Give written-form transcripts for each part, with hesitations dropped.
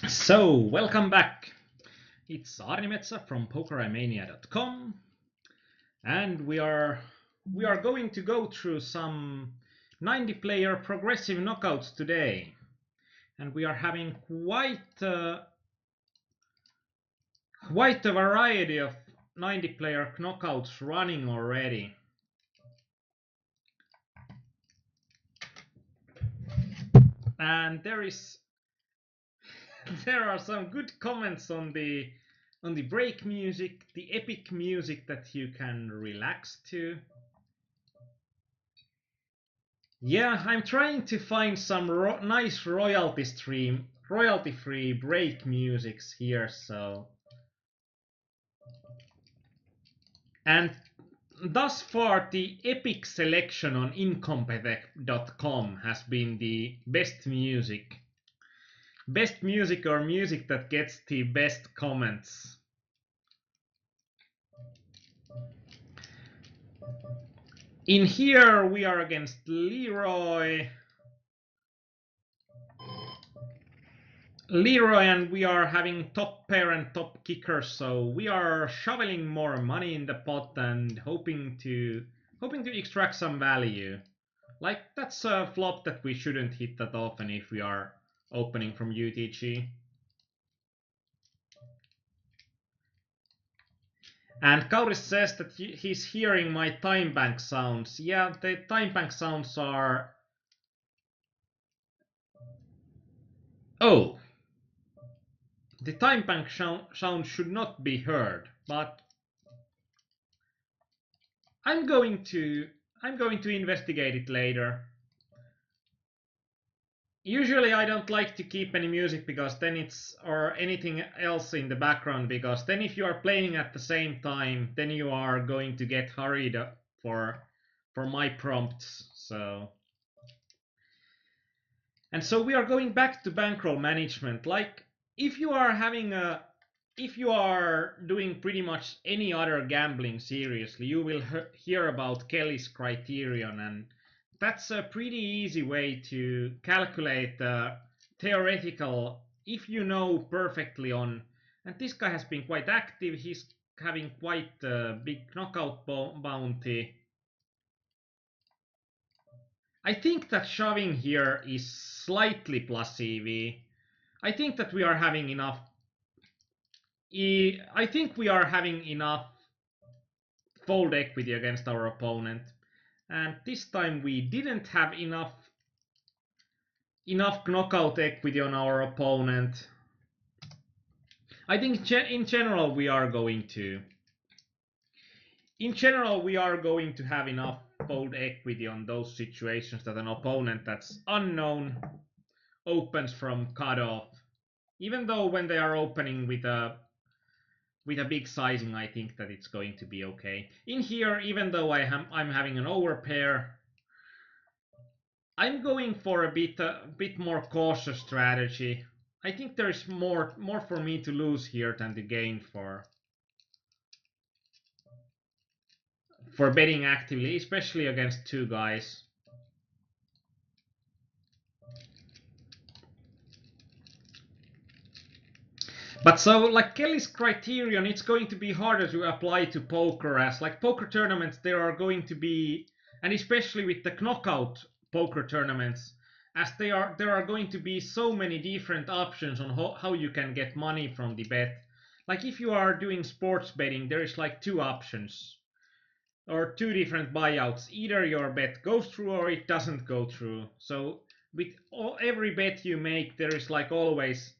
So, welcome back. It's Aarnimetsa from PokerImania.com, and we are going to go through some 90-player progressive knockouts today, and we are having quite a variety of 90-player knockouts running already. And there are some good comments on the break music, the epic music that you can relax to. Yeah, I'm trying to find some nice royalty-free break musics here. So, and thus far, the epic selection on incompetech.com has been the best music or music that gets the best comments. In here, we are against Leroy, and we are having top pair and top kicker, so we are shoveling more money in the pot and hoping to extract some value. Like, that's a flop that we shouldn't hit that often if we are opening from UTG. And Kauris says that he's hearing my time bank sounds. Yeah, the time bank sounds are... Oh! The time bank sound should not be heard, but I'm going to investigate it later. Usually I don't like to keep any music because then or anything else in the background, because then if you are playing at the same time, then you are going to get hurried for my prompts. So we are going back to bankroll management. Like, if you are doing pretty much any other gambling seriously, you will hear about Kelly's criterion, and that's a pretty easy way to calculate the theoretical, if you know perfectly on. And this guy has been quite active. He's having quite a big knockout bounty. I think that shoving here is slightly plus EV. I think that we are having enough. I think we are having enough fold equity against our opponent, and this time we didn't have enough knockout equity on our opponent. I think in general we are going to have enough fold equity on those situations that an opponent that's unknown opens from cutoff. Even though when they are opening with a big sizing, I think that it's going to be okay. In here, even though I'm having an overpair, I'm going for a bit more cautious strategy. I think there's more for me to lose here than to gain for betting actively, especially against two guys. But so, like, Kelly's criterion, it's going to be harder to apply to poker, as like poker tournaments there are going to be, and especially with the knockout poker tournaments, as there are going to be so many different options on how you can get money from the bet. Like, if you are doing sports betting, there is like two options or two different buyouts. Either your bet goes through or it doesn't go through. So with every bet you make, there is like always,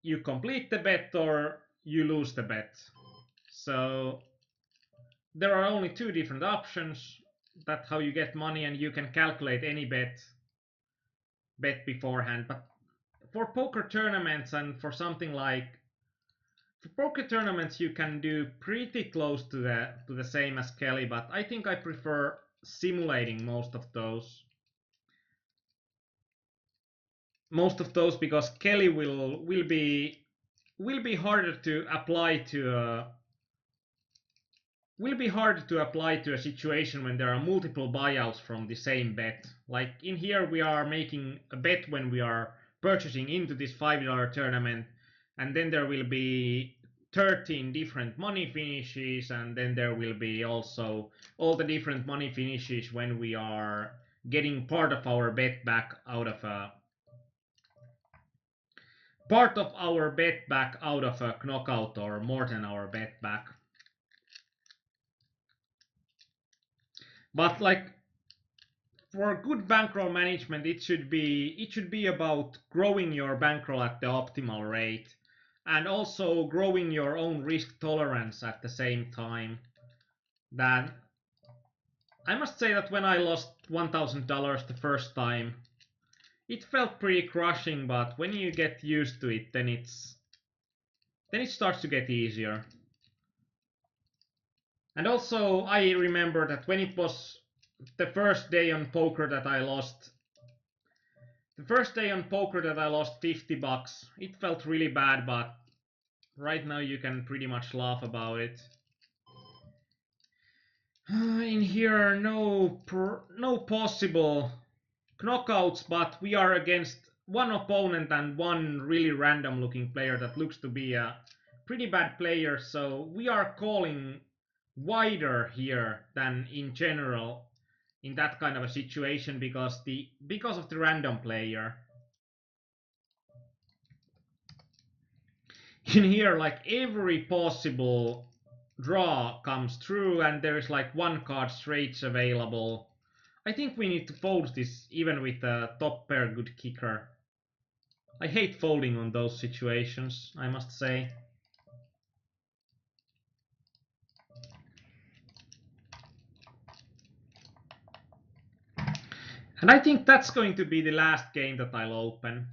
you complete the bet or you lose the bet. So there are only two different options. That's how you get money, and you can calculate any bet beforehand. But for poker tournaments and for something like for poker tournaments, you can do pretty close to the same as Kelly. But I think I prefer simulating most of those. Because Kelly will be harder to apply to a situation when there are multiple buyouts from the same bet. Like, in here we are making a bet when we are purchasing into this $5 tournament, and then there will be 13 different money finishes, and then there will be also all the different money finishes when we are getting part of our bet back out of a knockout, or more than our bet back. But like, for good bankroll management, it should be about growing your bankroll at the optimal rate, and also growing your own risk tolerance at the same time. That I must say that when I lost $1,000 the first time, it felt pretty crushing, but when you get used to it, then it starts to get easier. And also, I remember that when it was the first day on poker that I lost, the first day on poker that I lost $50, it felt really bad, but right now you can pretty much laugh about it. In here, no possible knockouts, but we are against one opponent and one really random looking player that looks to be a pretty bad player, so we are calling wider here than in general in that kind of a situation, because of the random player. In here, like, every possible draw comes through, and there is like one card straights available. I think we need to fold this even with a top pair good kicker. I hate folding on those situations, I must say. And I think that's going to be the last game that I'll open.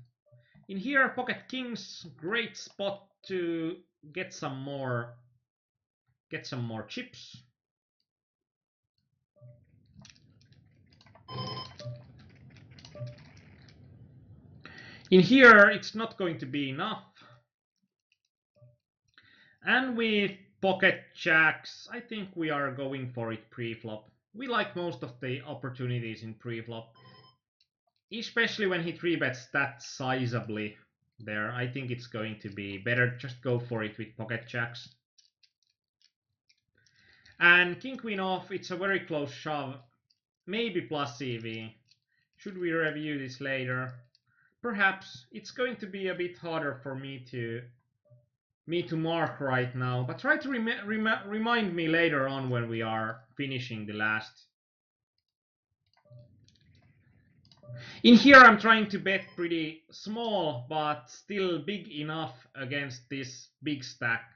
In here, pocket kings, great spot to get some more chips. In here, it's not going to be enough. And with pocket jacks, I think we are going for it pre-flop. We like most of the opportunities in pre-flop, especially when he 3-bets that sizably there. I think it's going to be better just go for it with pocket jacks. And king queen off, it's a very close shove, maybe plus EV. Should we review this later? Perhaps. It's going to be a bit harder for me to mark right now, but try to remind me later on when we are finishing the last. In here I'm trying to bet pretty small, but still big enough against this big stack.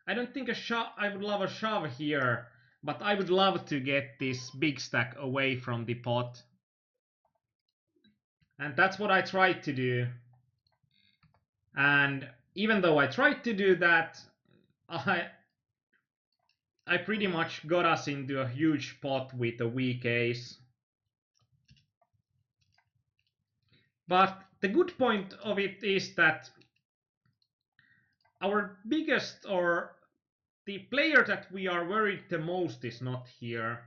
I don't think I would love a shove here, but I would love to get this big stack away from the pot. And that's what I tried to do. And even though I tried to do that, I pretty much got us into a huge pot with a weak ace. But the good point of it is that our biggest, or the player that we are worried the most, is not here.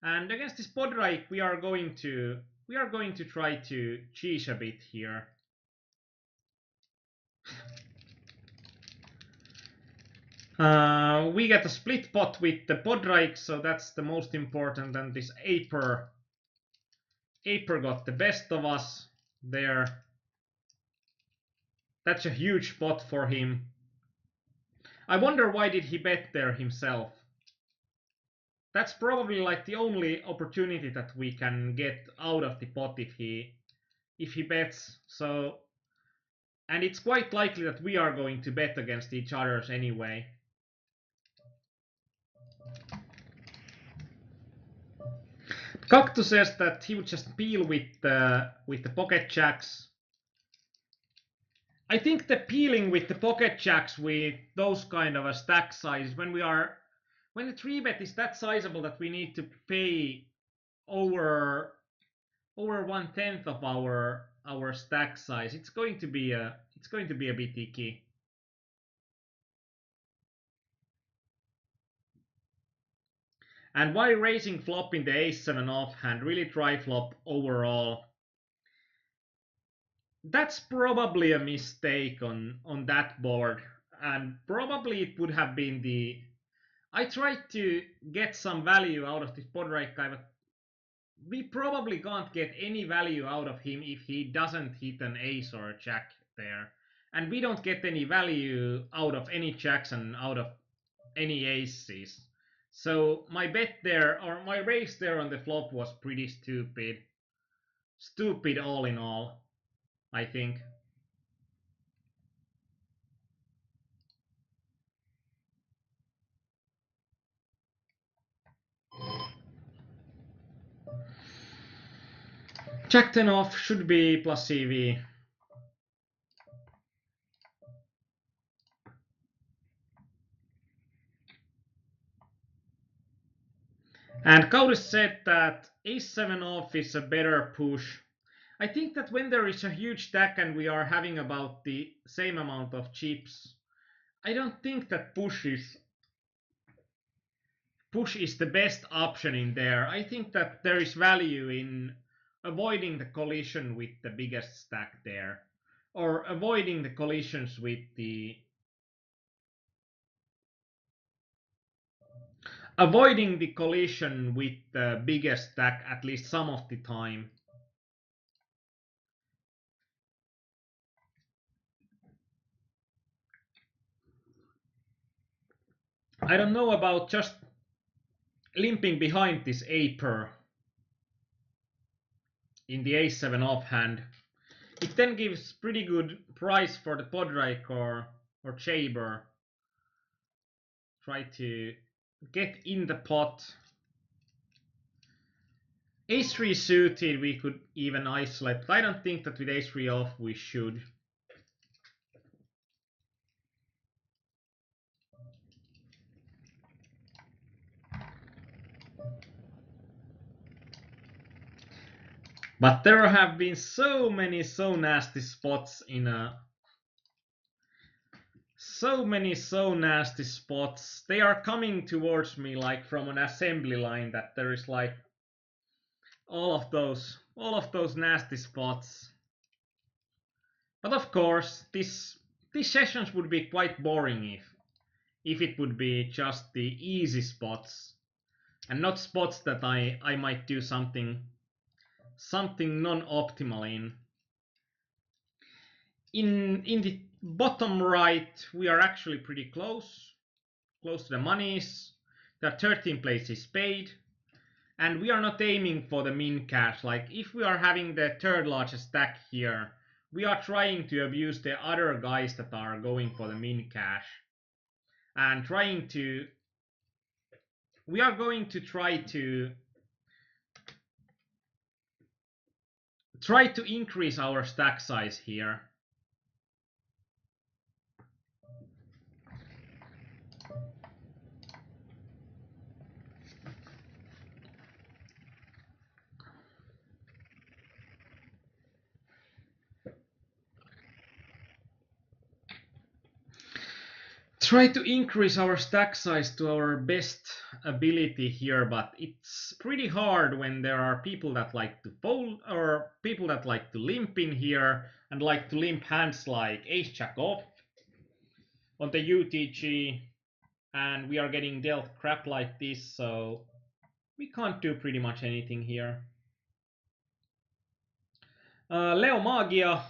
And against this Podreik, we are going to try to cheese a bit here. We get a split pot with the Podreik, so that's the most important. And this Aper got the best of us there. That's a huge pot for him. I wonder why did he bet there himself. That's probably like the only opportunity that we can get out of the pot if he bets. So, and it's quite likely that we are going to bet against each other's anyway. Cactus says that he would just peel with the pocket jacks. I think the peeling with the pocket jacks with those kind of a stack size, when the 3-bet is that sizable that we need to pay over 1/10 of our stack size, it's going to be a bit icky. And why raising flop in the ace-7 offhand? Really try flop overall. That's probably a mistake on that board, and probably it would have been the. I tried to get some value out of this Podrick guy, but we probably can't get any value out of him if he doesn't hit an ace or a jack there. And we don't get any value out of any jacks and out of any aces. So my bet there, or my raise there on the flop was pretty stupid. Stupid all in all, I think. Jack 10 off should be plus CV. And Kauris said that ace 7 off is a better push. I think that when there is a huge stack and we are having about the same amount of chips, I don't think that push is the best option in there. I think that there is value in avoiding the collision with the biggest stack there, or avoiding the collisions with the collision with the biggest stack at least some of the time. I don't know about just limping behind this aper in the a7 offhand. It then gives pretty good price for the Podrick or Chaber. Try to get in the pot. Ace3 suited we could even isolate, but I don't think that with ace3 off we should. But there have been so many so nasty spots in a so many so nasty spots. They are coming towards me like from an assembly line that there is like all of those nasty spots. But of course, these sessions would be quite boring if it would be just the easy spots and not spots that I might do something non-optimal in. In the bottom right, we are actually pretty close to the monies. There are 13 places paid, and we are not aiming for the min cash. Like if we are having the third largest stack here, we are trying to abuse the other guys that are going for the min cash and we are going to try to increase our stack size here. Try to increase our stack size to our best ability here, but it's pretty hard when there are people that like to fold or people that like to limp in here and like to limp hands like ace jack off on the UTG, and we are getting dealt crap like this, so we can't do pretty much anything here. Leo Magia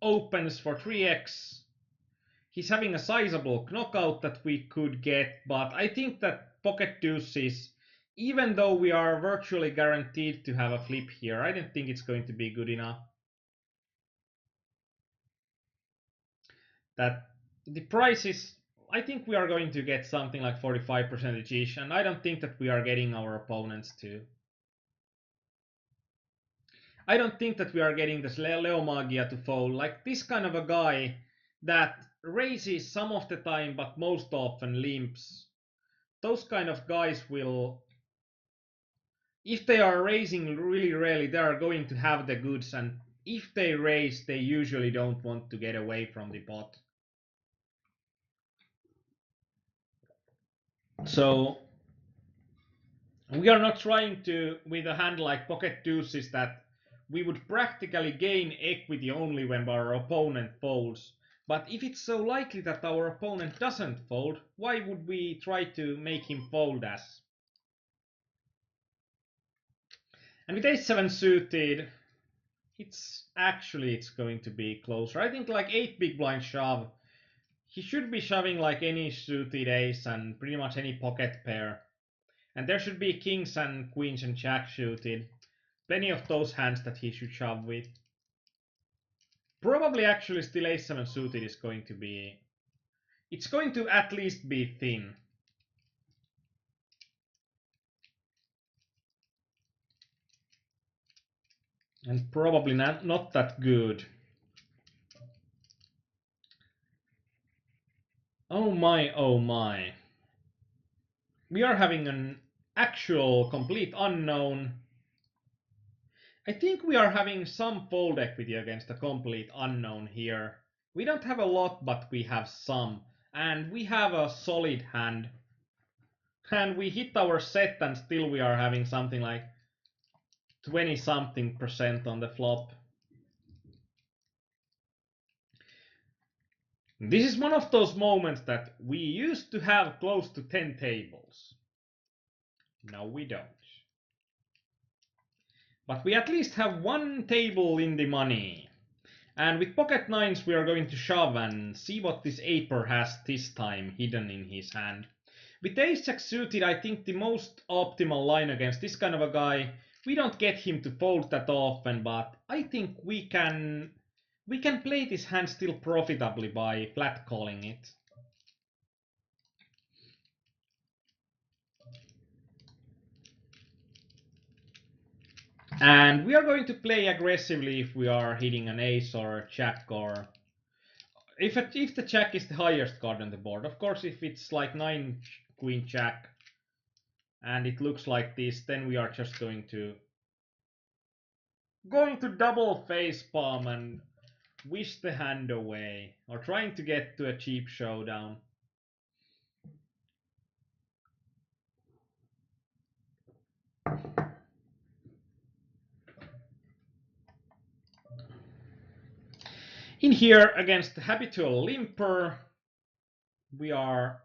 opens for 3x. He's having a sizable knockout that we could get, but I think that pocket deuces, even though we are virtually guaranteed to have a flip here, I don't think it's going to be good enough. That the price is, I think we are going to get something like 45% ish, and I don't think that we are getting our opponents to. I don't think that we are getting this Leo Magia to fold. Like this kind of a guy that raises some of the time, but most often limps. Those kind of guys will, if they are raising really rarely, they are going to have the goods, and if they raise, they usually don't want to get away from the pot. So we are not trying to, with a hand like pocket deuces, that we would practically gain equity only when our opponent folds. But if it's so likely that our opponent doesn't fold, why would we try to make him fold as? And with ace-7 suited, it's going to be closer. I think like 8 big blind shove. He should be shoving like any suited ace and pretty much any pocket pair. And there should be kings and queens and jack suited. Plenty of those hands that he should shove with. Probably actually still ace-7 suited is going to be... It's going to at least be thin. And probably not that good. Oh my, oh my. We are having an actual complete unknown. I think we are having some fold equity against a complete unknown here. We don't have a lot, but we have some. And we have a solid hand. And we hit our set and still we are having something like 20-something% on the flop. This is one of those moments that we used to have close to 10 tables. Now we don't. But we at least have one table in the money. And with pocket nines we are going to shove and see what this aper has this time hidden in his hand. With ace-jack suited, I think the most optimal line against this kind of a guy, we don't get him to fold that often, but I think we can play this hand still profitably by flat calling it. And we are going to play aggressively if we are hitting an ace or a jack, or if the jack is the highest card on the board. Of course, if it's like 9 queen jack and it looks like this, then we are just going to double face palm and wish the hand away, or trying to get to a cheap showdown. In here against the habitual limper, we are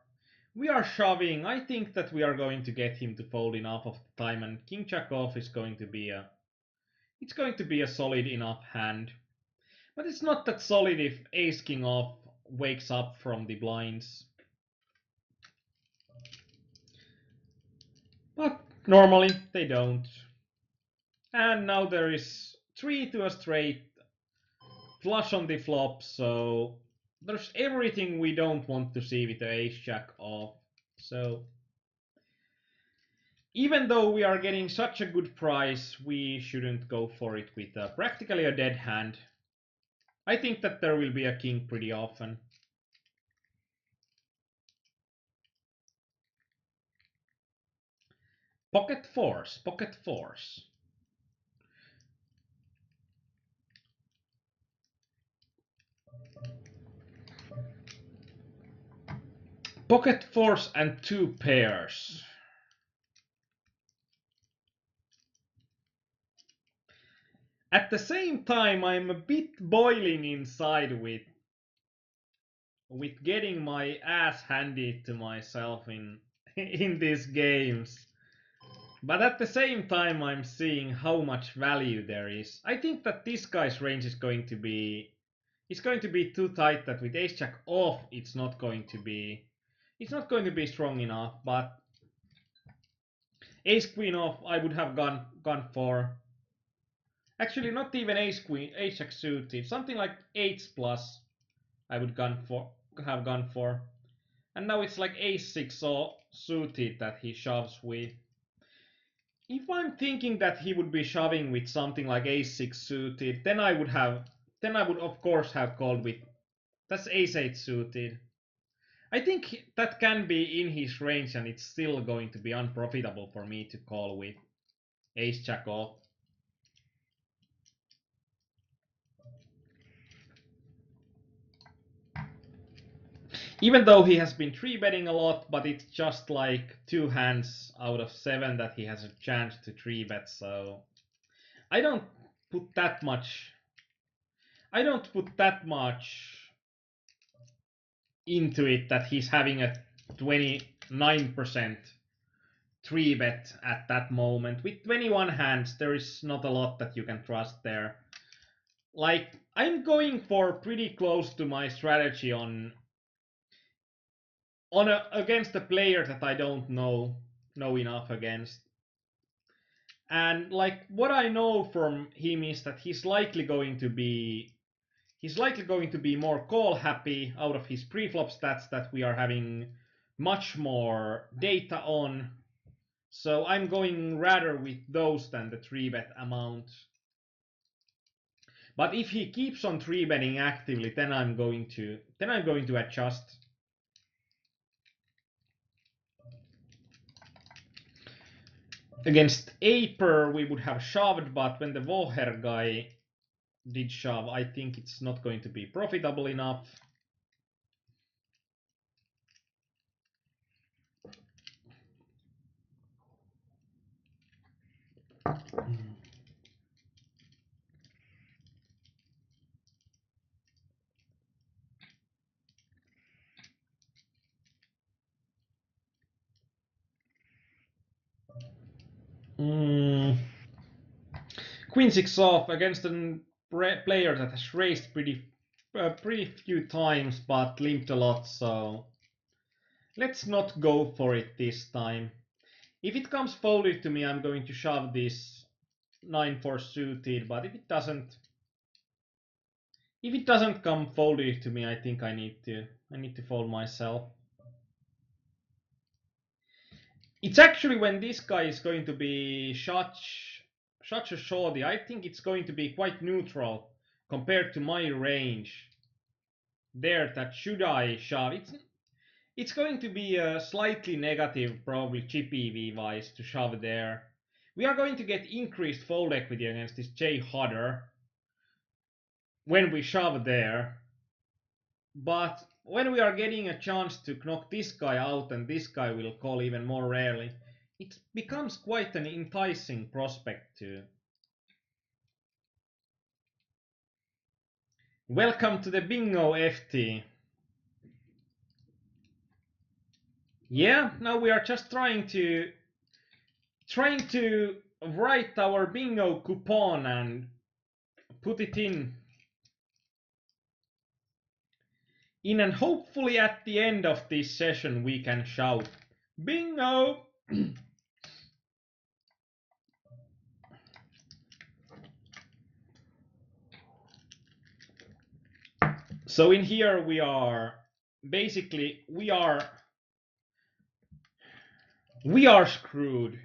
shoving. I think that we are going to get him to fold enough of the time, and king jack off is going to be a solid enough hand. But it's not that solid if ace king off wakes up from the blinds. But normally they don't. And now there is 3 to a straight, flush on the flop, so there's everything we don't want to see with the ace jack off. So even though we are getting such a good price, we shouldn't go for it with practically a dead hand. I think that there will be a king pretty often. Pocket fours, pocket fours. Pocket fours and 2 pairs. At the same time, I'm a bit boiling inside with getting my ass handed to myself in in these games. But at the same time, I'm seeing how much value there is. I think that this guy's range is going to be too tight that with ace jack off it's not going to be strong enough. But ace queen off I would have gone for. Actually, not even ace jack suited. Something like 8s plus I would have gone for. And now it's like ace 6 or suited that he shoves with. If I'm thinking that he would be shoving with something like ace 6 suited, then I would of course have called with that's ace 8 suited. I think that can be in his range and it's still going to be unprofitable for me to call with ace jack off. Even though he has been 3-betting a lot, but it's just like 2 hands out of 7 that he has a chance to 3-bet, so I don't put that much. I don't put that much into it that he's having a 29% 3-bet at that moment. With 21 hands, there is not a lot that you can trust there. Like, I'm going for pretty close to my strategy on against a player that I don't know enough against. And like what I know from him is that he's likely going to be more call happy out of his pre-flop stats that we are having much more data on. So I'm going rather with those than the 3-bet amount. But if he keeps on 3-betting actively, then I'm going to adjust. Against Aper we would have shoved, but when the Woher guy did shove, I think it's not going to be profitable enough. Queen 6 off against a player that has raised pretty few times but limped a lot, so let's not go for it this time. If it comes folded to me, I'm going to shove this 9-4 suited, but if it doesn't come folded to me, I think I need to fold myself. It's actually when this guy is going to be such a shorty, I think it's going to be quite neutral compared to my range. There, that should I shove? It's going to be a slightly negative, probably chip EV wise to shove there. We are going to get increased fold equity against this J Hodder when we shove there. But when we are getting a chance to knock this guy out and this guy will call even more rarely, it becomes quite an enticing prospect too. Welcome to the bingo, FT. Yeah, now we are just trying to write our bingo coupon and put it in and hopefully at the end of this session we can shout bingo. So in here we are basically we are screwed.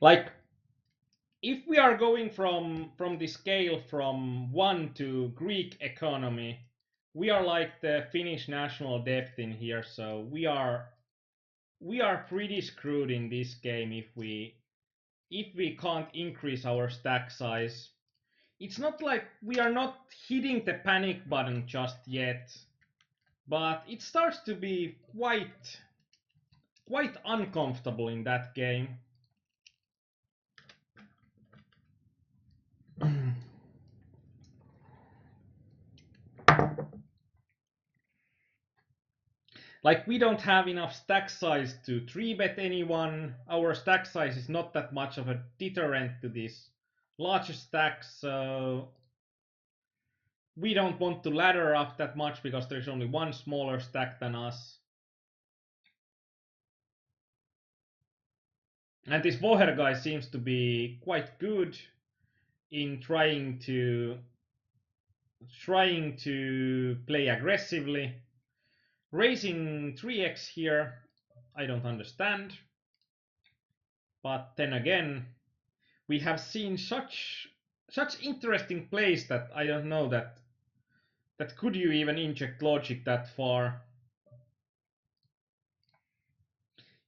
Like, if we are going from the scale from 1 to Greek economy, we are like the Finnish national debt in here, so we are pretty screwed in this game if we can't increase our stack size. It's not like we are not hitting the panic button just yet, but it starts to be quite uncomfortable in that game. Like, we don't have enough stack size to 3-bet anyone. Our stack size is not that much of a deterrent to this larger stacks, so we don't want to ladder up that much because there's only one smaller stack than us. And this Woher guy seems to be quite good in trying to play aggressively. Raising 3x here, I don't understand. But then again, we have seen such interesting plays that I don't know that could you even inject logic that far.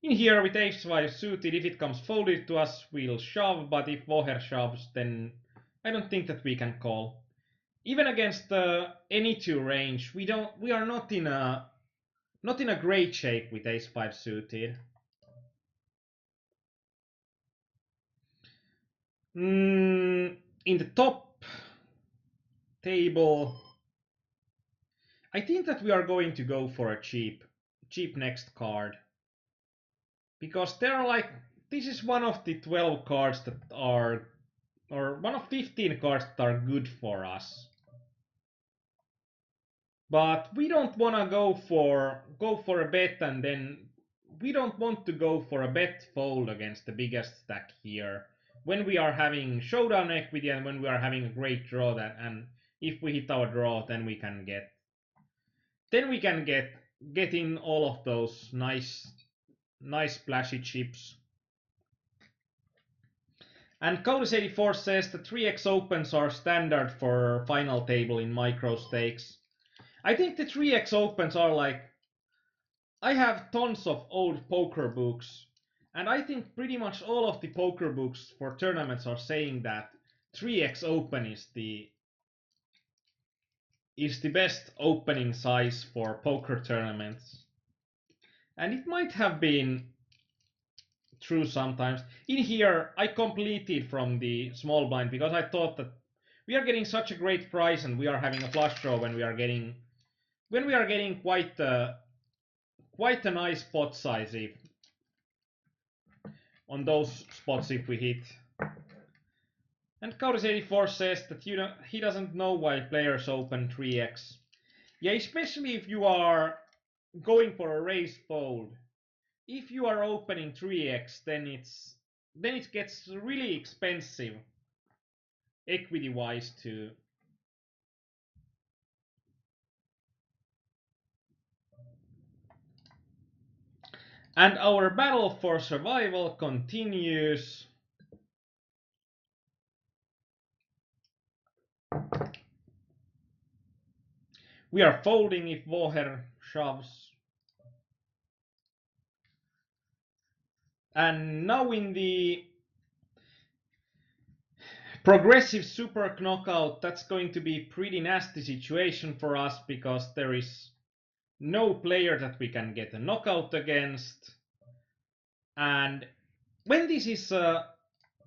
In here with ace-5 suited, if it comes folded to us, we'll shove, but if Woher shoves, then I don't think that we can call. Even against any two range, we are not in a great shape with ace-5 suited. In the top table, I think that we are going to go for a cheap next card. Because there are like, this is one of the 12 cards that are, or one of 15 cards that are good for us. But we don't want to go for a bet, and then we don't want to go for a bet fold against the biggest stack here when we are having showdown equity and when we are having a great draw, that and if we hit our draw, then we can get in all of those nice splashy chips. And Codus84 says the 3x opens are standard for final table in micro stakes. I think the 3x opens are like, I have tons of old poker books, and I think pretty much all of the poker books for tournaments are saying that 3x open is the best opening size for poker tournaments. And it might have been true sometimes. In here, I completed from the small blind because I thought that we are getting such a great price and we are having a flush draw when we are getting quite a nice pot size on those spots if we hit. And Kauris84 says that he doesn't know why players open 3x. Yeah, especially if you are going for a raise fold. If you are opening 3x, then it gets really expensive equity wise too. And our battle for survival continues. We are folding if Woher shoves. And now in the Progressive Super-Knockout, that's going to be a pretty nasty situation for us because there is no player that we can get a knockout against. And when this is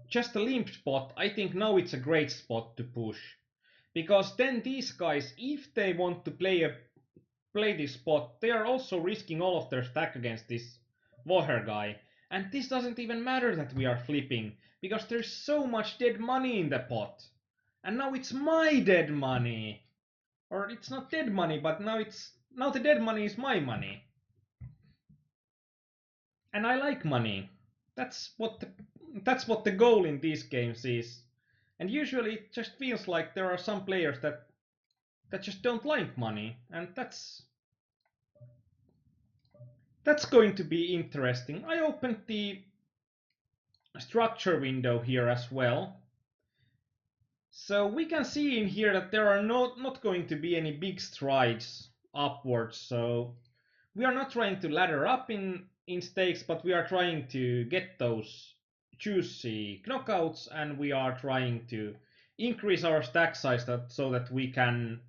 just a limp spot, I think now it's a great spot to push. Because then these guys, if they want to play this spot, they are also risking all of their stack against this Woher guy. And this doesn't even matter that we are flipping, because there's so much dead money in the pot. And now it's my dead money. Or it's not dead money, but now the dead money is my money. And I like money. That's what the goal in these games is. And usually it just feels like there are some players that just don't like money, and that's going to be interesting. I opened the structure window here as well. So we can see in here that there are not going to be any big strides upwards. So we are not trying to ladder up in stakes, but we are trying to get those juicy knockouts, and we are trying to increase our stack size so that we can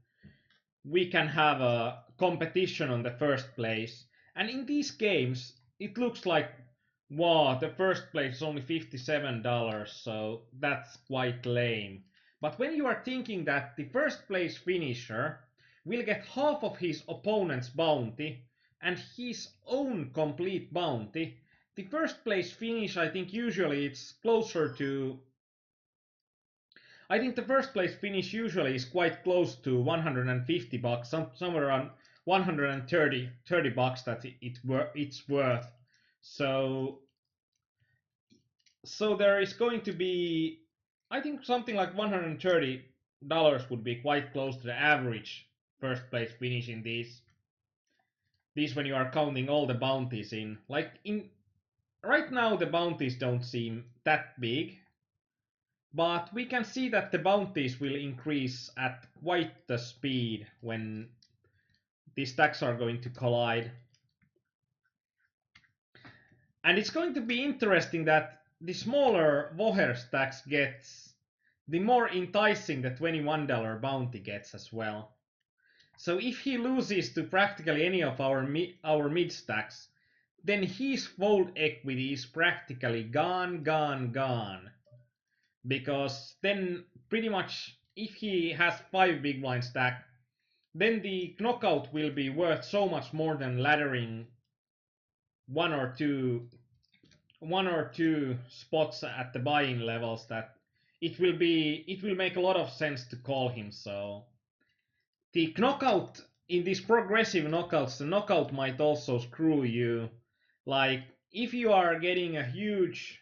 have a competition on the first place. And in these games, it looks like, wow, the first place is only $57, so that's quite lame. But when you are thinking that the first place finisher will get half of his opponent's bounty and his own complete bounty, the first place finish, I think usually it's closer to, I think the first place finish usually is quite close to $150, somewhere around 130 bucks that it's worth. So there is going to be, I think something like $130 would be quite close to the average first place finish in these when you are counting all the bounties in. Like in right now the bounties don't seem that big, but we can see that the bounties will increase at quite the speed when these stacks are going to collide. And it's going to be interesting that the smaller Woher stacks gets, the more enticing the $21 bounty gets as well. So if he loses to practically any of our mid stacks, then his fold equity is practically gone. because then pretty much if he has 5 big blind stack, then the knockout will be worth so much more than laddering one or two one or two spots at the buy-in levels, that it will make a lot of sense to call him. So the knockout in these progressive knockouts, the knockout might also screw you. Like if you are getting a huge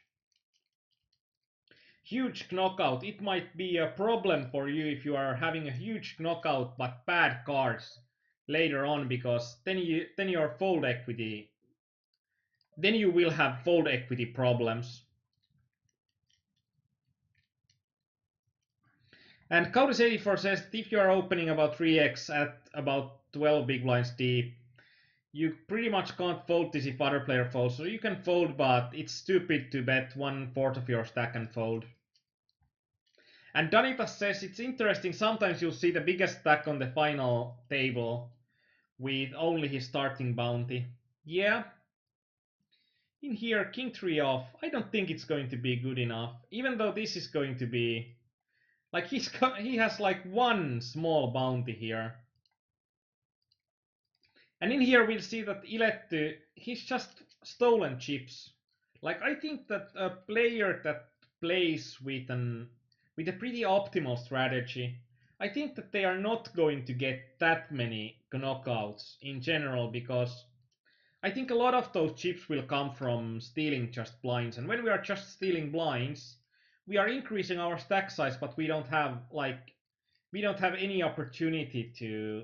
knockout, it might be a problem for you if you are having a huge knockout but bad cards later on, because then your fold equity, then you will have fold equity problems. And Countess84 says that if you are opening about 3x at about 12 big blinds deep, you pretty much can't fold this if other player folds. So you can fold, but it's stupid to bet 1/4 of your stack and fold. And Danitas says it's interesting, sometimes you'll see the biggest stack on the final table with only his starting bounty. Yeah, in here, king 3 off, I don't think it's going to be good enough, even though this is going to be... Like, he has like one small bounty here. And in here we'll see that Iletty, he's just stolen chips. Like, I think that a player that plays with a pretty optimal strategy, I think that they are not going to get that many knockouts in general, because I think a lot of those chips will come from stealing just blinds. And when we are just stealing blinds, we are increasing our stack size, but we don't have any opportunity to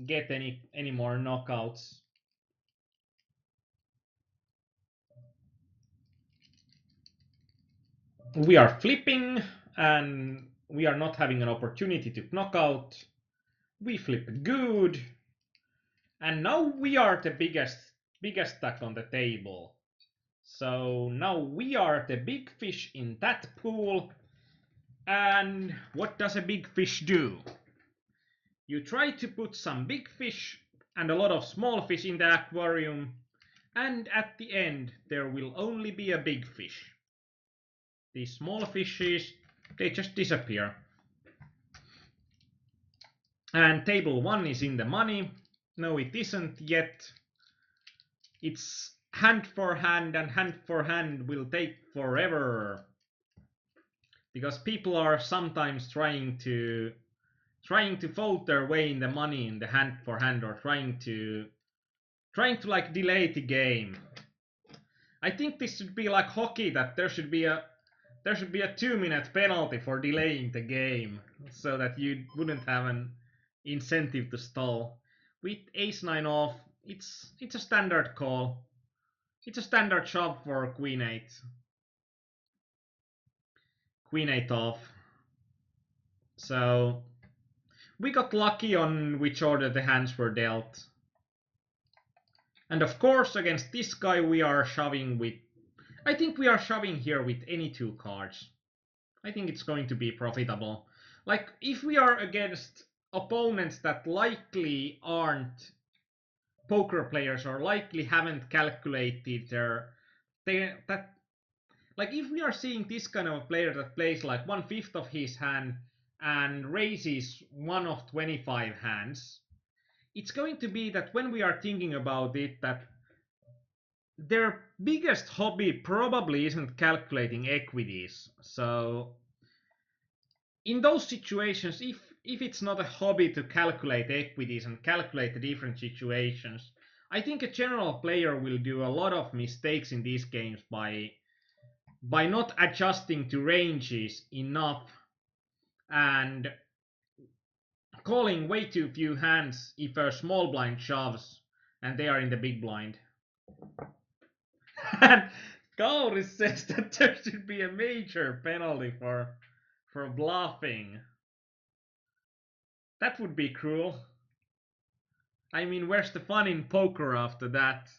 get any more knockouts. We are flipping and we are not having an opportunity to knock out. We flip good, and now we are the biggest stack on the table. So now we are the big fish in that pool. And what does a big fish do? You try to put some big fish and a lot of small fish in the aquarium, and at the end there will only be a big fish. These small fishes, they just disappear. And table 1 is in the money. No, it isn't yet. It's hand for hand, and hand for hand will take forever, because people are sometimes trying to fold their way in the money in the hand for hand, or trying to like delay the game. I think this should be like hockey, that there should be a 2-minute penalty for delaying the game, so that you wouldn't have an incentive to stall. With ace-9 off, it's a standard call. It's a standard shove for queen-8. Queen-8 off. So we got lucky on which order the hands were dealt. And of course, against this guy we are shoving with... I think we are shoving here with any 2 cards. I think it's going to be profitable. Like, if we are against opponents that likely aren't poker players, or likely haven't calculated that, like if we are seeing this kind of a player that plays like 1/5 of his hand and raises 1 of 25 hands, it's going to be that when we are thinking about it, that their biggest hobby probably isn't calculating equities. So in those situations, if it's not a hobby to calculate equities and calculate the different situations, I think a general player will do a lot of mistakes in these games by not adjusting to ranges enough, and calling way too few hands if a small blind shoves and they are in the big blind. And Kauri says that there should be a major penalty for bluffing. That would be cruel. I mean, where's the fun in poker after that?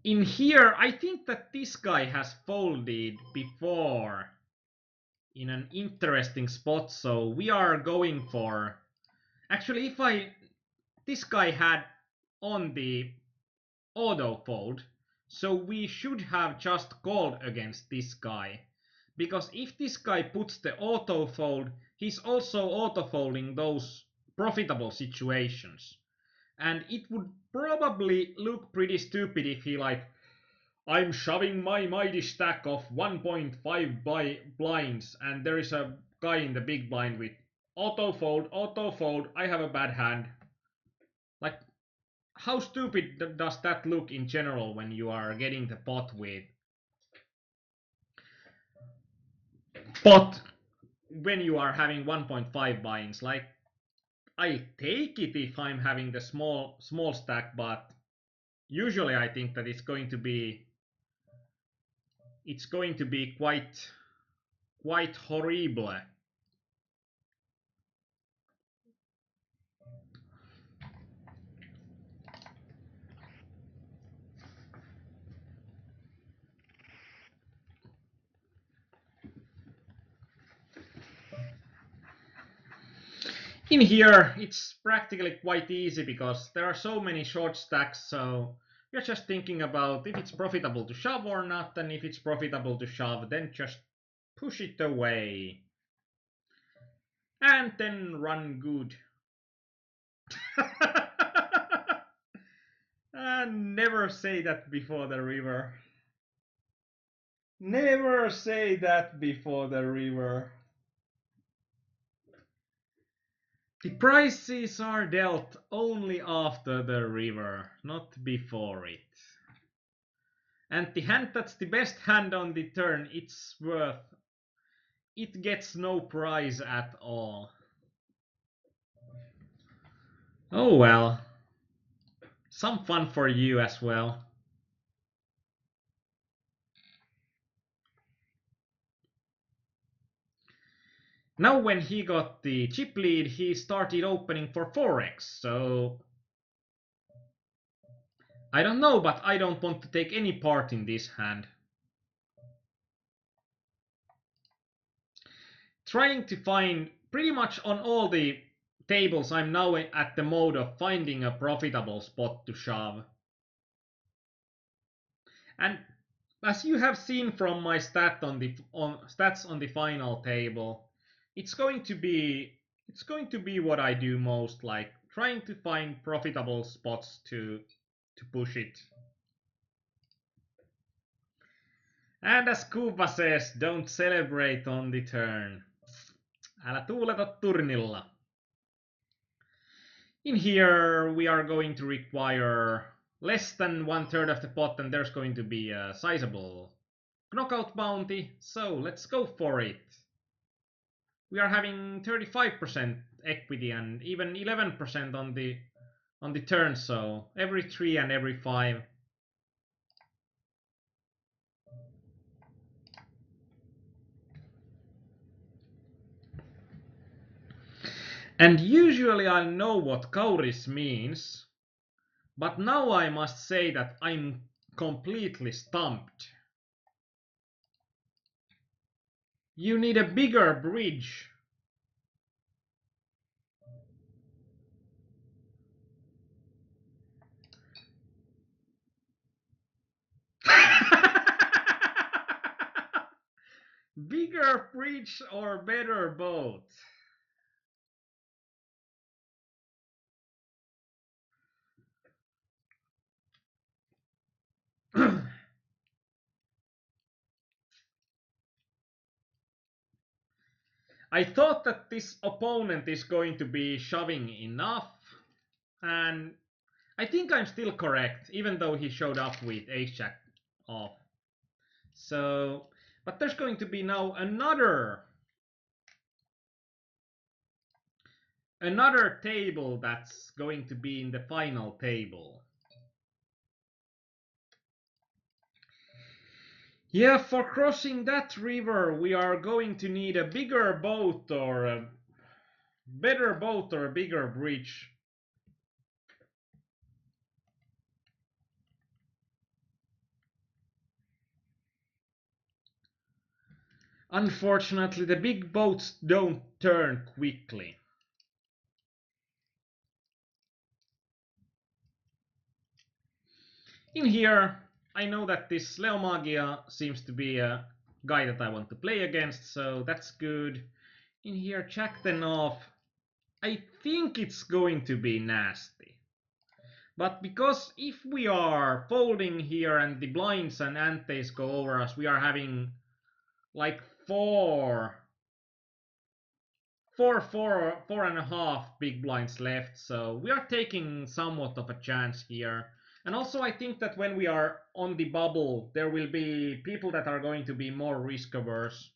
In here, I think that this guy has folded before in an interesting spot, so we are going for... Actually, this guy had on the auto fold, So we should have just called against this guy. Because if this guy puts the auto fold, he's also auto folding those profitable situations. And it would probably look pretty stupid if he like, I'm shoving my mighty stack of 1.5 blinds and there is a guy in the big blind with auto fold, I have a bad hand. Like, how stupid does that look in general when you are getting the pot with? But when you are having 1.5 buy-ins, like, I take it if I'm having the small stack, but usually I think that it's going to be quite horrible. In here, it's practically quite easy because there are so many short stacks, so you're just thinking about if it's profitable to shove or not, and if it's profitable to shove, then just push it away. And then run good. And never say that before the river. Never say that before the river. The prices are dealt only after the river, not before it. And the hand that's the best hand on the turn, it gets no prize at all. Oh well. Some fun for you as well. Now when he got the chip lead, he started opening for 4x, so I don't know, but I don't want to take any part in this hand. Trying to find pretty much on all the tables, I'm now at the mode of finding a profitable spot to shove. And as you have seen from my stats on the final table, it's going to be what I do most, like trying to find profitable spots to push it. And as Kuba says, don't celebrate on the turn. Älä tuuleta turnilla. In here, we are going to require less than 1/3 of the pot, and there's going to be a sizable knockout bounty, so let's go for it. We are having 35% equity and even 11% on the turn, so every 3 and every 5. And usually I know what kauris means, but now I must say that I'm completely stumped. You need a bigger bridge. Bigger bridge or better boat? I thought that this opponent is going to be shoving enough, and I think I'm still correct, even though he showed up with ace-jack off. So, but there's going to be now another table that's going to be in the final table. Yeah, for crossing that river, we are going to need a bigger boat or a better boat or a bigger bridge. Unfortunately, the big boats don't turn quickly. In here, I know that this Leo Magia seems to be a guy that I want to play against, so that's good. In here, check then off. I think it's going to be nasty. But because if we are folding here and the blinds and antes go over us, we are having like four and a half big blinds left. So we are taking somewhat of a chance here. And also I think that when we are on the bubble, there will be people that are going to be more risk averse.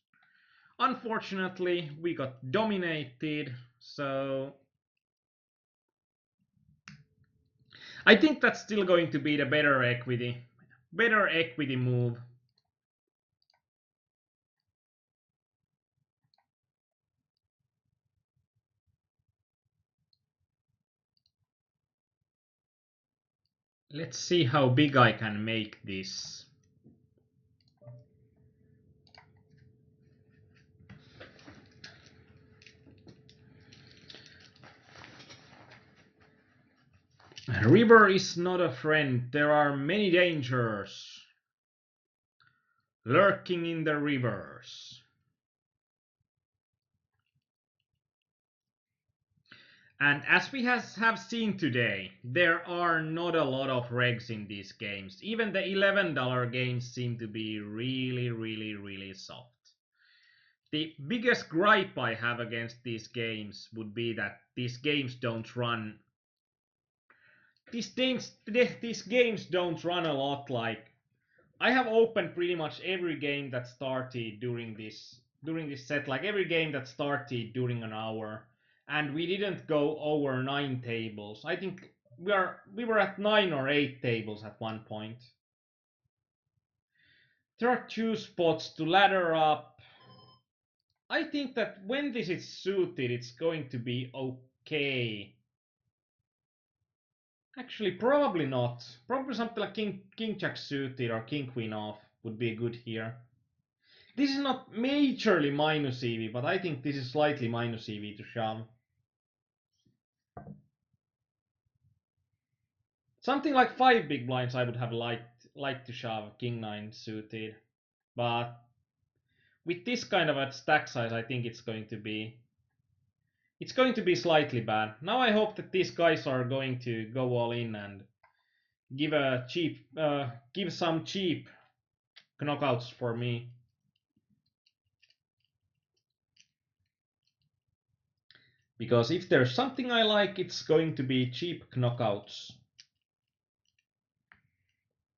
Unfortunately, we got dominated, so I think that's still going to be the better equity move. Let's see how big I can make this. River is not a friend. There are many dangers lurking in the rivers. And as we have seen today, there are not a lot of regs in these games. Even the $11 games seem to be really soft. The biggest gripe I have against these games would be that these games don't run. These games don't run a lot. Like I have opened pretty much every game that started during this set, like every game that started during an hour, and we didn't go over 9 tables. I think we were at 9 or 8 tables at one point. There are 2 spots to ladder up. I think that when this is suited, it's going to be okay. Actually, probably not. Probably something like King Jack suited or King Queen off would be good here. This is not majorly minus EV, but I think this is slightly minus EV to shove. Something like 5 big blinds I would have liked to shove King 9 suited. But with this kind of a stack size, I think it's going to be slightly bad. Now I hope that these guys are going to go all in and give some cheap knockouts for me. Because if there's something I like, it's going to be cheap knockouts.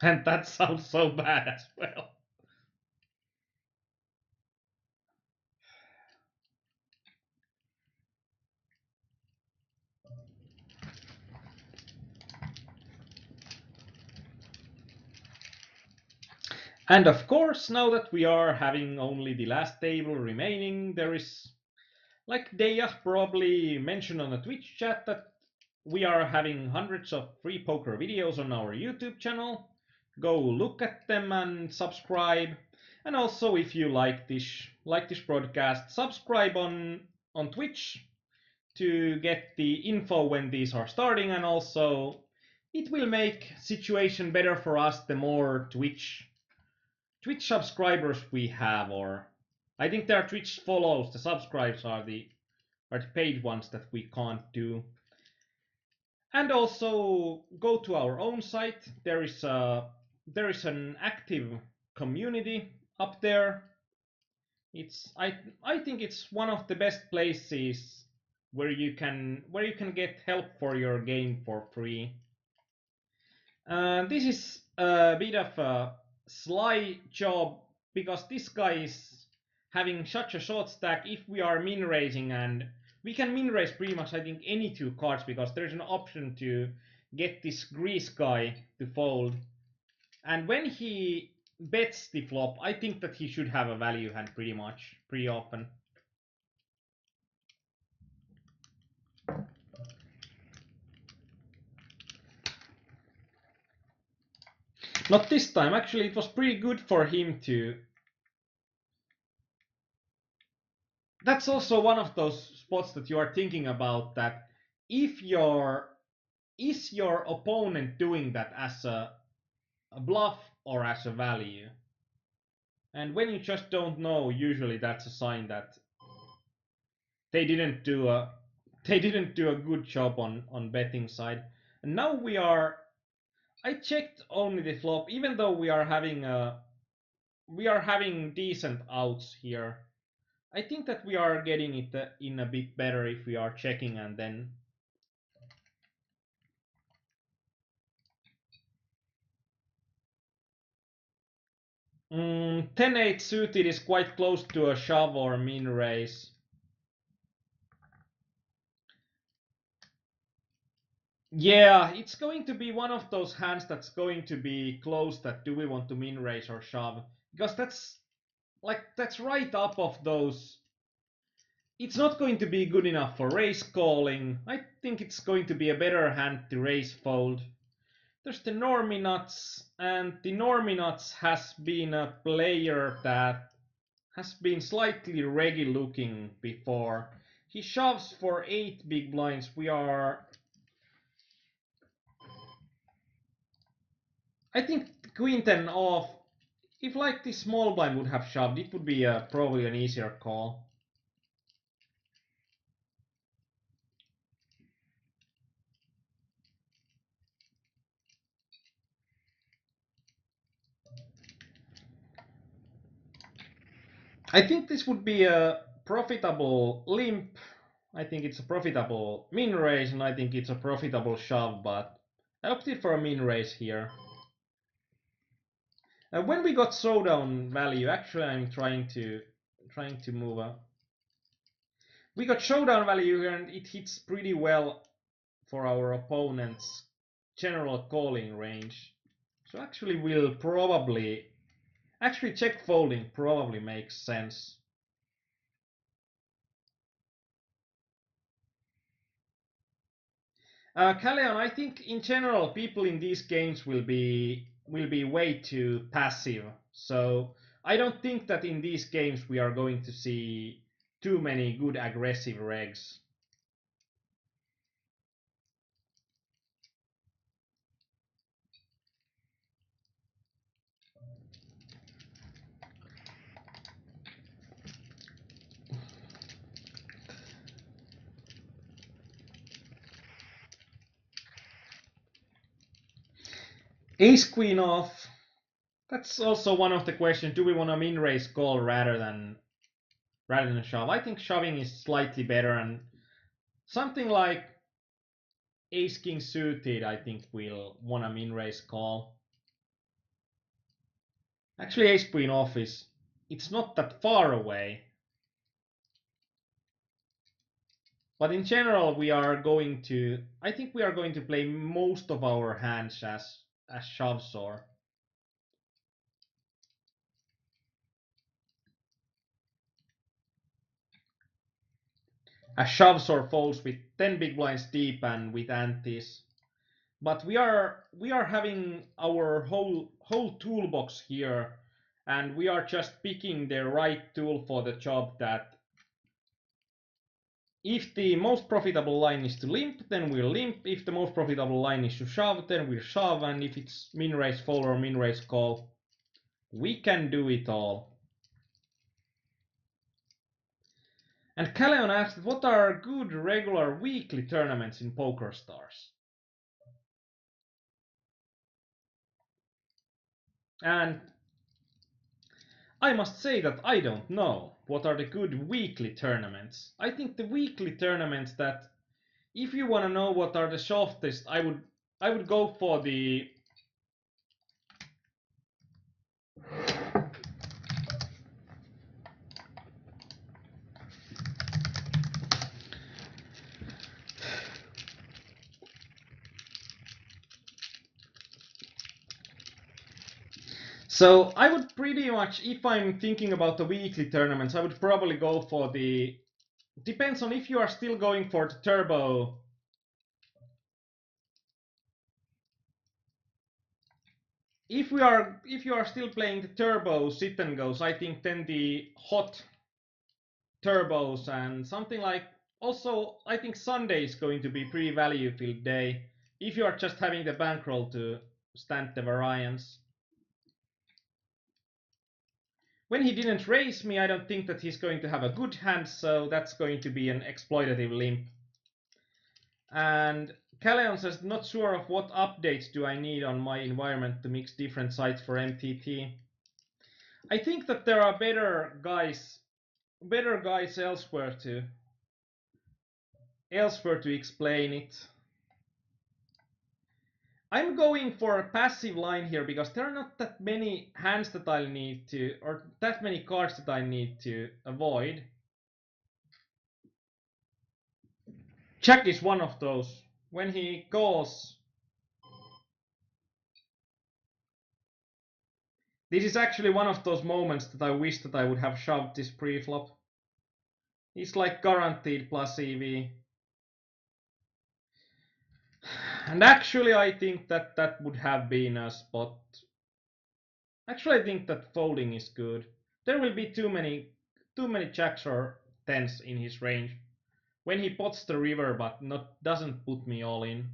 And that sounds so bad as well. And of course, now that we are having only the last table remaining, there is, like Deja probably mentioned on the Twitch chat, that we are having hundreds of free poker videos on our YouTube channel. Go look at them and subscribe. And also, if you like this broadcast, subscribe on Twitch to get the info when these are starting, and also it will make situation better for us the more Twitch subscribers we have, or I think there are Twitch follows. The subscribes are the paid ones that we can't do. And also go to our own site. There is an active community up there. I think it's one of the best places where you can get help for your game for free. This is a bit of a sly job because this guy is having such a short stack. If we are min raising, and we can min raise pretty much I think any 2 cards because there's an option to get this grease guy to fold. And when he bets the flop, I think that he should have a value hand pretty often. Not this time. Actually, it was pretty good for him to. That's also one of those spots that you are thinking about, that if is your opponent doing that as a bluff, or as a value. And when you just don't know, usually that's a sign that they didn't do a they didn't do a good job on betting side. And now we are. I checked only the flop, even though we are having decent outs here. I think that we are getting it in a bit better if we are checking and then. 10-8 suited is quite close to a shove or min raise. Yeah, it's going to be one of those hands that's going to be close that do we want to min raise or shove? Because that's right up of those. It's not going to be good enough for raise calling. I think it's going to be a better hand to raise fold. There's the Normie Nuts, and the Normie Nuts has been a player that has been slightly reggy looking before. He shoves for 8 big blinds. We are. I think Queen 10 off. If like the small blind would have shoved, it would be probably an easier call. I think this would be a profitable limp. I think it's a profitable min raise, and I think it's a profitable shove, but I opted for a min raise here. When we got showdown value, actually I'm trying to move up. We got showdown value here, and it hits pretty well for our opponent's general calling range. So actually we'll probably check folding probably makes sense. Calleon, I think in general people in these games will be way too passive. So I don't think that in these games we are going to see too many good aggressive regs. Ace queen off. That's also one of the questions. Do we want to min raise call rather than shove? I think shoving is slightly better, and something like ace king suited, I think we'll want to min raise call. Actually, ace queen off it's not that far away. But in general, I think we are going to play most of our hands as shoves or. As shoves or folds with 10 big blinds deep and with antes. But we are having our whole toolbox here, and we are just picking the right tool for the job. That if the most profitable line is to limp, then we'll limp. If the most profitable line is to shove, then we'll shove. And if it's min raise fold or min raise call, we can do it all. And Calleon asked, what are good regular weekly tournaments in PokerStars? And I must say that I don't know what are the good weekly tournaments. I think the weekly tournaments that, if you want to know what are the softest, I would go for the. So I would pretty much, if I'm thinking about the weekly tournaments, I would probably go for the. Depends on if you are still going for the turbo. If you are still playing the turbo sit and goes, I think then the hot turbos and something like. Also, I think Sunday is going to be pretty value filled day if you are just having the bankroll to stand the variance. When he didn't raise me, I don't think that he's going to have a good hand, so that's going to be an exploitative limp. And Calleon says, not sure of what updates do I need on my environment to mix different sites for MTT. I think that there are better guys elsewhere to explain it. I'm going for a passive line here because there are not that many hands that I'll need to, or that many cards that I need to avoid. Jack is one of those. When he calls, this is actually one of those moments that I wish that I would have shoved this pre-flop. He's like guaranteed plus EV. And actually I think that that would have been a spot. Actually I think that folding is good. There will be too many jacks or tens in his range. When he pots the river but doesn't put me all in.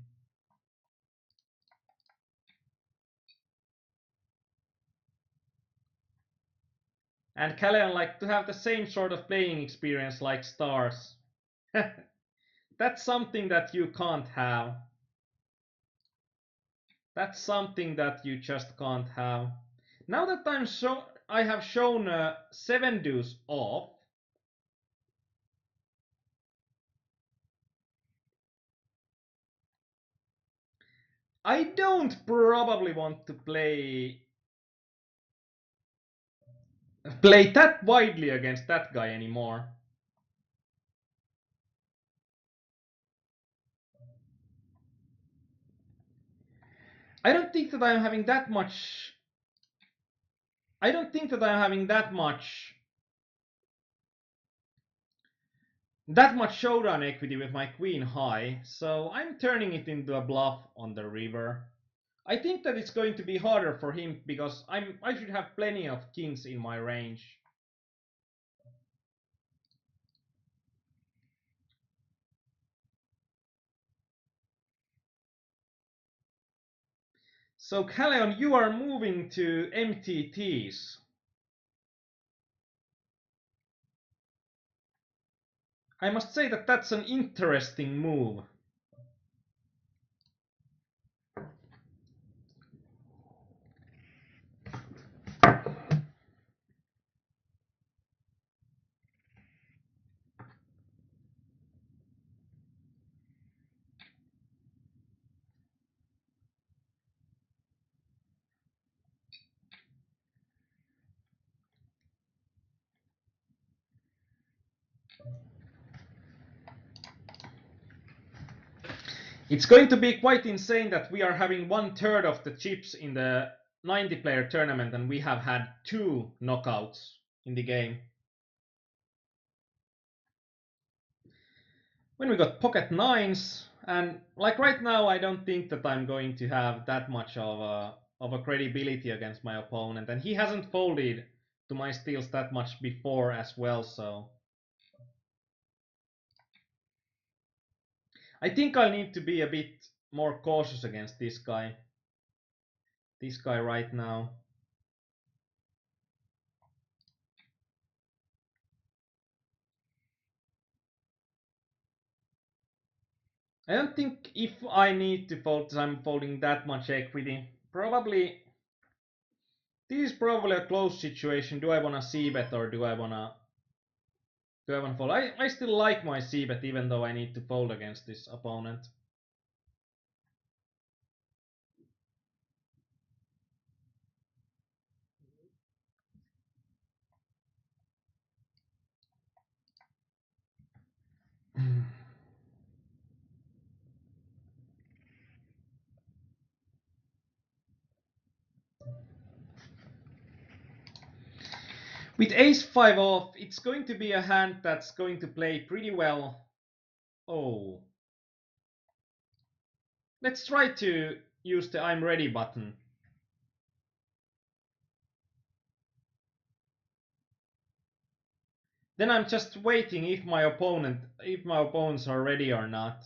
And Calleon like to have the same sort of playing experience like Stars. That's something that you can't have. That's something that you just can't have. Now that I have shown 7 deuce off. I don't probably want to play that widely against that guy anymore. I don't think that I'm having that much. I don't think that I'm having that much showdown equity with my queen high, so I'm turning it into a bluff on the river. I think that it's going to be harder for him because I should have plenty of kings in my range. So Calleon, you are moving to MTTs. I must say that that's an interesting move. It's going to be quite insane that we are having 1/3 of the chips in the 90-player tournament and we have had 2 knockouts in the game. When we got pocket nines, and like right now I don't think that I'm going to have that much of a credibility against my opponent, and he hasn't folded to my steals that much before as well, so I think I'll need to be a bit more cautious against this guy right now. I don't think if I need to fold, I'm folding that much equity. Probably, this is probably a close situation. Do I want to c-bet or do I want to fold? I still like my c-bet even though I need to fold against this opponent. With ace-5 off, it's going to be a hand that's going to play pretty well. Oh. Let's try to use the I'm ready button. Then I'm just waiting if my opponents are ready or not.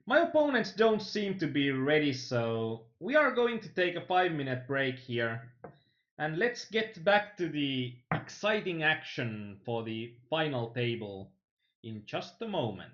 My opponents don't seem to be ready, so we are going to take a 5-minute break here. And let's get back to the exciting action for the final table in just a moment.